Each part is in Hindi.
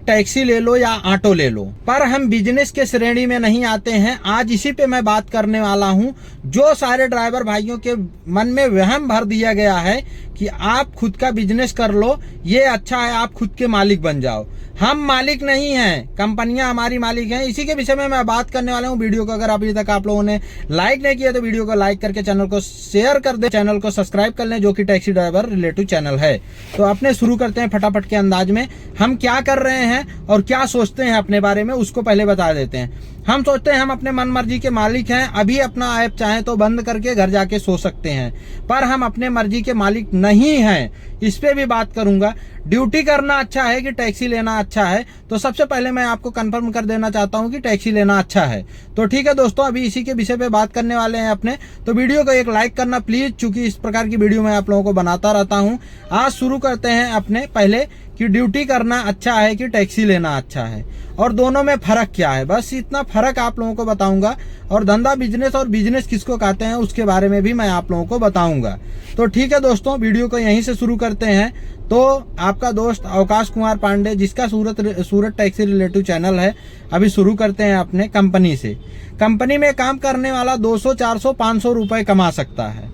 टैक्सी ले लो या ऑटो ले लो, पर हम बिजनेस के श्रेणी में नहीं आते हैं। आज इसी पे मैं बात करने वाला हूं। जो सारे ड्राइवर भाइयों के मन में वहम भर दिया गया है कि आप खुद का बिजनेस कर लो, ये अच्छा है, आप खुद के मालिक बन जाओ। हम मालिक नहीं हैं, कंपनियां हमारी मालिक हैं। इसी के विषय में मैं बात करने वाला हूं। वीडियो को अगर अभी तक आप लोगों ने लाइक नहीं किया तो वीडियो को लाइक करके चैनल को शेयर कर दे, चैनल को सब्सक्राइब कर लें, जो कि टैक्सी ड्राइवर रिलेटिव चैनल है। तो अपने शुरू करते हैं फटाफट के अंदाज में। हम क्या कर रहे हैं और क्या सोचते हैं अपने बारे में, उसको पहले बता देते हैं। हम सोचते हैं हम अपने मन मर्जी के मालिक हैं। अभी अपना ऐप चाहे तो बंद करके घर जाके सो सकते हैं, पर हम अपने मर्जी के मालिक नहीं हैं। इस पे भी बात करूंगा। ड्यूटी करना अच्छा है कि टैक्सी लेना अच्छा है, तो सबसे पहले मैं आपको कंफर्म कर देना चाहता हूं कि टैक्सी लेना अच्छा है। तो ठीक है दोस्तों, अभी इसी के विषय पे बात करने वाले हैं अपने। तो वीडियो को एक लाइक करना प्लीज, चूंकि इस प्रकार की वीडियो मैं आप लोगों को बनाता रहता हूं। आज शुरू करते हैं अपने पहले कि ड्यूटी करना अच्छा है कि टैक्सी लेना अच्छा है, और दोनों में फर्क क्या है। बस इतना फर्क आप लोगों को बताऊंगा, और धंधा बिजनेस और बिजनेस किसको कहते हैं उसके बारे में भी मैं आप लोगों को बताऊंगा। तो ठीक है दोस्तों, वीडियो को यहीं से शुरू करते हैं। तो आपका दोस्त अवकाश कुमार पांडे, जिसका सूरत टैक्सी रिलेटिव चैनल है, अभी शुरू करते हैं अपने कंपनी से। कंपनी में काम करने वाला 200, 400, 500 रुपए कमा सकता है,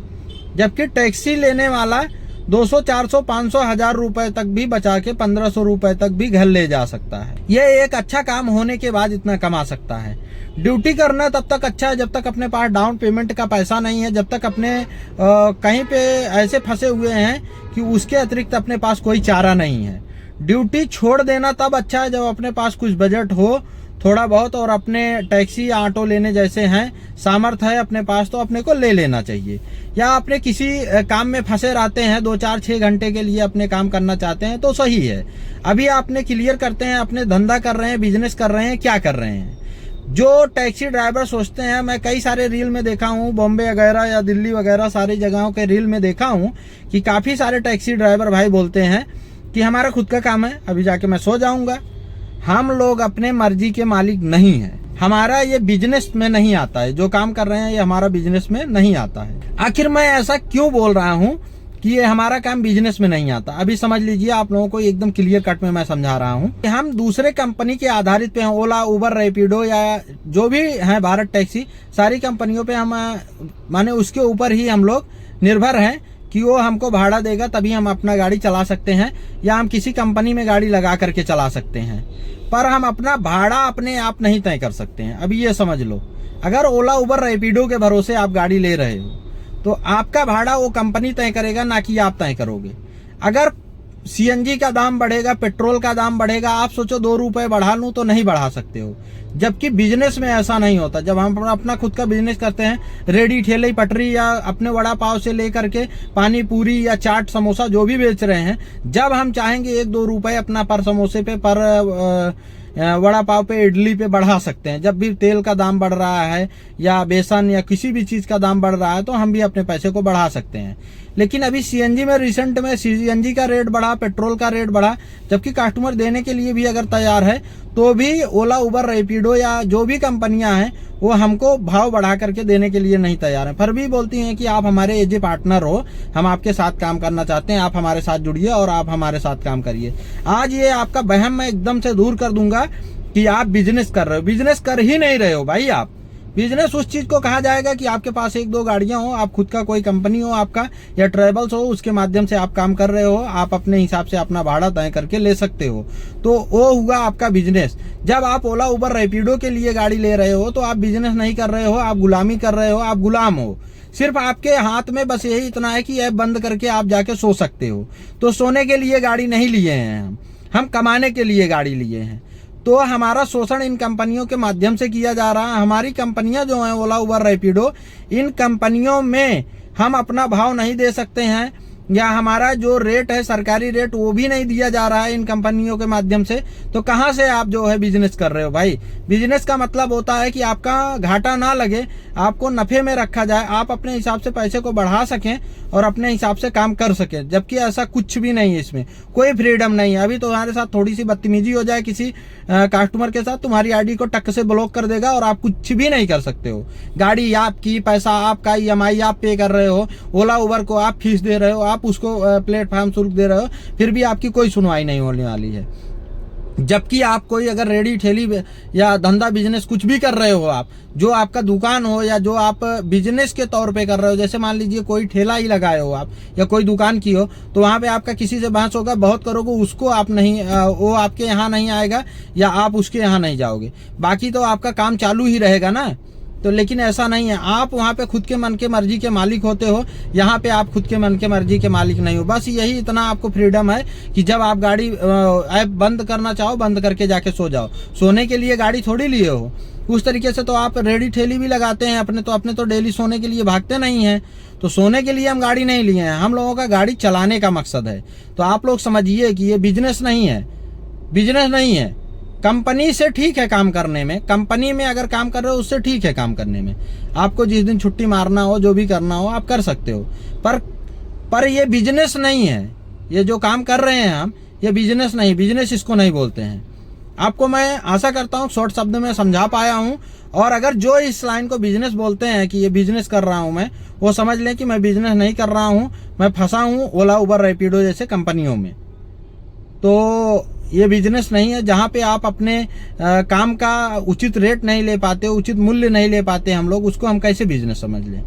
जबकि टैक्सी लेने वाला 200, 400, 500, 1000 रुपए तक भी बचा के 1500 रुपए तक भी घर ले जा सकता है। ये एक अच्छा काम होने के बाद इतना कमा सकता है। ड्यूटी करना तब तक अच्छा है जब तक अपने पास डाउन पेमेंट का पैसा नहीं है, जब तक अपने कहीं पे ऐसे फंसे हुए हैं कि उसके अतिरिक्त अपने पास कोई चारा नहीं है। ड्यूटी छोड़ देना तब अच्छा है जब अपने पास कुछ बजट हो थोड़ा बहुत, और अपने टैक्सी या ऑटो लेने जैसे हैं सामर्थ्य है अपने पास, तो अपने को ले लेना चाहिए। या अपने किसी काम में फंसे रहते हैं, 2, 4, 6 घंटे के लिए अपने काम करना चाहते हैं, तो सही है। अभी आपने क्लियर करते हैं अपने धंधा कर रहे हैं, बिजनेस कर रहे हैं, क्या कर रहे हैं। जो टैक्सी ड्राइवर सोचते हैं, मैं कई सारे रील में देखा हूँ, बॉम्बे वगैरह या दिल्ली वगैरह सारी जगहों के रील में देखा हूँ कि काफी सारे टैक्सी ड्राइवर भाई बोलते हैं कि हमारा खुद का काम है, अभी जाके मैं सो जाऊंगा। हम लोग अपने मर्जी के मालिक नहीं हैं। हमारा ये बिजनेस में नहीं आता है, जो काम कर रहे हैं ये हमारा बिजनेस में नहीं आता है। आखिर मैं ऐसा क्यों बोल रहा हूँ कि ये हमारा काम बिजनेस में नहीं आता, अभी समझ लीजिए। आप लोगों को एकदम क्लियर कट में मैं समझा रहा हूँ कि हम दूसरे कंपनी के आधारित पे हैं। ओला, उबर, रैपिडो या जो भी है भारत टैक्सी, सारी कंपनियों पे हम माने उसके ऊपर ही हम लोग निर्भर हैं कि वो हमको भाड़ा देगा तभी हम अपना गाड़ी चला सकते हैं, या हम किसी कंपनी में गाड़ी लगा करके चला सकते हैं, पर हम अपना भाड़ा अपने आप नहीं तय कर सकते हैं। अभी ये समझ लो, अगर ओला, उबर, रैपिडो के भरोसे आप गाड़ी ले रहे हो तो आपका भाड़ा वो कंपनी तय करेगा, ना कि आप तय करोगे। अगर सीएनजी का दाम बढ़ेगा, पेट्रोल का दाम बढ़ेगा, आप सोचो 2 रुपए बढ़ा लूं तो नहीं बढ़ा सकते हो। जबकि बिजनेस में ऐसा नहीं होता। जब हम अपना खुद का बिजनेस करते हैं, रेडी ठेले पटरी या अपने वड़ा पाव से लेकर के पानी पूरी या चाट समोसा जो भी बेच रहे हैं, जब हम चाहेंगे 1-2 रुपए अपना पर समोसे पे, पर वड़ा पाव पे, इडली पे बढ़ा सकते हैं। जब भी तेल का दाम बढ़ रहा है या बेसन या किसी भी चीज का दाम बढ़ रहा है तो हम भी अपने पैसे को बढ़ा सकते हैं। लेकिन अभी सीएनजी में रिसेंट में सीएनजी का रेट बढ़ा, पेट्रोल का रेट बढ़ा, जबकि कस्टमर देने के लिए भी अगर तैयार है तो भी ओला, उबर, रैपिडो या जो भी कंपनियां हैं वो हमको भाव बढ़ा करके देने के लिए नहीं तैयार है। फिर भी बोलती हैं कि आप हमारे एज ए पार्टनर हो, हम आपके साथ काम करना चाहते हैं, आप हमारे साथ जुड़िए और आप हमारे साथ काम करिए। आज ये आपका वहम मैं एकदम से दूर कर दूंगा कि आप बिजनेस कर रहे हो। बिजनेस कर ही नहीं रहे हो भाई। आप बिजनेस उस चीज को कहा जाएगा कि आपके पास 1-2 गाड़ियां हो, आप खुद का कोई कंपनी हो आपका, या ट्रेवल्स हो, उसके माध्यम से आप काम कर रहे हो, आप अपने हिसाब से अपना भाड़ा तय करके ले सकते हो, तो वो हुआ आपका बिजनेस। जब आप ओला, उबर, रैपिडो के लिए गाड़ी ले रहे हो तो आप बिजनेस नहीं कर रहे हो, आप गुलामी कर रहे हो, आप गुलाम हो। सिर्फ आपके हाथ में बस यही इतना है कि ऐप बंद करके आप जाके सो सकते हो। तो सोने के लिए गाड़ी नहीं लिए हैं हम कमाने के लिए गाड़ी लिए हैं। तो हमारा शोषण इन कंपनियों के माध्यम से किया जा रहा है। हमारी कंपनियां जो हैं ओला, उबर, रैपिडो, इन कंपनियों में हम अपना भाव नहीं दे सकते हैं, या हमारा जो रेट है सरकारी रेट वो भी नहीं दिया जा रहा है इन कंपनियों के माध्यम से। तो कहां से आप जो है बिजनेस कर रहे हो भाई। बिजनेस का मतलब होता है कि आपका घाटा ना लगे, आपको नफे में रखा जाए, आप अपने हिसाब से पैसे को बढ़ा सकें और अपने हिसाब से काम कर सकें। जबकि ऐसा कुछ भी नहीं है, इसमें कोई फ्रीडम नहीं है। अभी तुम्हारे साथ थोड़ी सी बदतमीजी हो जाए किसी कस्टमर के साथ, तुम्हारी आईडी को टक से ब्लॉक कर देगा और आप कुछ भी नहीं कर सकते हो। गाड़ी आपकी, पैसा आपका, ईएमआई आप पे कर रहे हो, ओला उबर को आप फीस दे रहे हो, आप उसको प्लेटफॉर्म शुल्क दे रहे हो, फिर भी आपकी कोई सुनवाई नहीं होने वाली है। जबकि आप कोई अगर रेडी ठेली या धंधा बिजनेस कुछ भी कर रहे हो, आप जो आपका दुकान हो या जो आप बिजनेस के तौर पे कर रहे हो, जैसे मान लीजिए कोई ठेला ही लगाए हो आप या कोई दुकान की हो, तो वहां पे आपका किसी से बहस होगा, बहुत करोगे, उसको आप नहीं, वो आपके यहाँ नहीं आएगा या आप उसके यहाँ नहीं जाओगे, बाकी तो आपका काम चालू ही रहेगा ना। तो लेकिन ऐसा नहीं है, आप वहाँ पे खुद के मन के मर्जी के मालिक होते हो, यहाँ पे आप खुद के मन के मर्जी के मालिक नहीं हो। बस यही इतना आपको फ्रीडम है कि जब आप गाड़ी ऐप बंद करना चाहो, बंद करके जाके सो जाओ। सोने के लिए गाड़ी थोड़ी लिए हो। उस तरीके से तो आप रेडी ठेली भी लगाते हैं अपने तो डेली सोने के लिए भागते नहीं हैं। तो सोने के लिए हम गाड़ी नहीं लिए हैं, हम लोगों का गाड़ी चलाने का मकसद है। तो आप लोग समझिए कि ये बिजनेस नहीं है, बिजनेस नहीं है। कंपनी से ठीक है काम करने में, कंपनी में अगर काम कर रहे हो उससे ठीक है काम करने में, आपको जिस दिन छुट्टी मारना हो, जो भी करना हो आप कर सकते हो, पर ये बिजनेस नहीं है। ये जो काम कर रहे हैं हम, ये बिजनेस नहीं, बिजनेस इसको नहीं बोलते हैं। आपको मैं आशा करता हूँ शॉर्ट शब्द में समझा पाया हूँ। और अगर जो इस लाइन को बिजनेस बोलते हैं कि ये बिजनेस कर रहा हूँ मैं, वो समझ लें कि मैं बिजनेस नहीं कर रहा हूँ, मैं फंसा हूँ ओला उबर रैपिडो जैसे कंपनियों में। तो ये बिजनेस नहीं है, जहाँ पे आप अपने काम का उचित रेट नहीं ले पाते, उचित मूल्य नहीं ले पाते हम लोग, उसको हम कैसे बिजनेस समझ लें।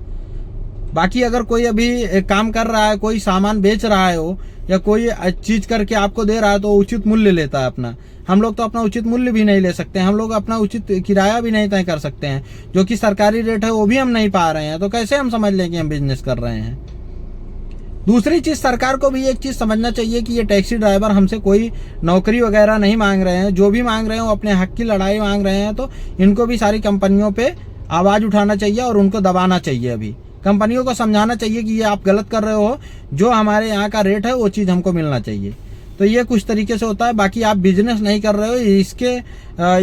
बाकी अगर कोई अभी काम कर रहा है, कोई सामान बेच रहा है हो या कोई चीज करके आपको दे रहा है, तो उचित मूल्य लेता है अपना। हम लोग तो अपना उचित मूल्य भी नहीं ले सकते, हम लोग अपना उचित किराया भी नहीं तय कर सकते हैं, जो कि सरकारी रेट है वो भी हम नहीं पा रहे हैं। तो कैसे हम समझ लें कि हम बिजनेस कर रहे हैं। दूसरी चीज, सरकार को भी एक चीज समझना चाहिए कि ये टैक्सी ड्राइवर हमसे कोई नौकरी वगैरह नहीं मांग रहे हैं। जो भी मांग रहे हैं वो अपने हक की लड़ाई मांग रहे हैं। तो इनको भी सारी कंपनियों पे आवाज उठाना चाहिए और उनको दबाना चाहिए। अभी कंपनियों को समझाना चाहिए कि ये आप गलत कर रहे हो, जो हमारे यहाँ का रेट है वो चीज हमको मिलना चाहिए। तो ये कुछ तरीके से होता है। बाकी आप बिजनेस नहीं कर रहे हो, इसके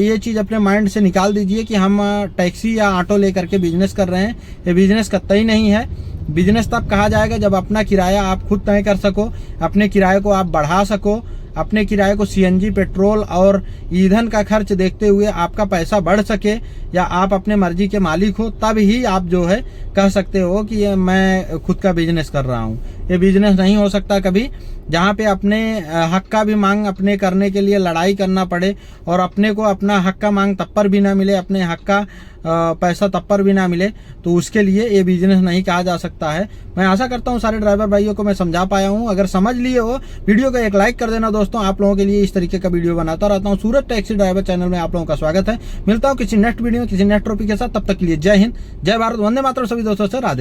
ये चीज अपने माइंड से निकाल दीजिए कि हम टैक्सी या ऑटो लेकर के बिजनेस कर रहे हैं। ये बिजनेस कतई नहीं है। बिजनेस तब कहा जाएगा जब अपना किराया आप खुद तय कर सको, अपने किराए को आप बढ़ा सको, अपने किराए को सीएनजी, पेट्रोल और ईंधन का खर्च देखते हुए आपका पैसा बढ़ सके, या आप अपने मर्जी के मालिक हो, तब ही आप जो है कह सकते हो कि ये मैं खुद का बिजनेस कर रहा हूँ। ये बिजनेस नहीं हो सकता कभी, जहाँ पे अपने हक का भी मांग अपने करने के लिए लड़ाई करना पड़े और अपने को अपना हक का मांग तब पर भी ना मिले, अपने हक का पैसा तब पर भी ना मिले, तो उसके लिए ये बिजनेस नहीं कहा जा सकता है। मैं आशा करता हूँ सारे ड्राइवर भाइयों को मैं समझा पाया हूँ। अगर समझ लिए हो, वीडियो को एक लाइक कर देना दोस्तों। आप लोगों के लिए इस तरीके का वीडियो बनाता रहता हूँ। सूरज टैक्सी ड्राइवर चैनल में आप लोगों का स्वागत है। मिलता हूँ किसी नेक्स्ट वीडियो में किसी नेक्स्ट टॉपिक के साथ। तब तक के लिए जय हिंद, जय भारत, वंदे मातरम सभी दोस्तों से। राधे।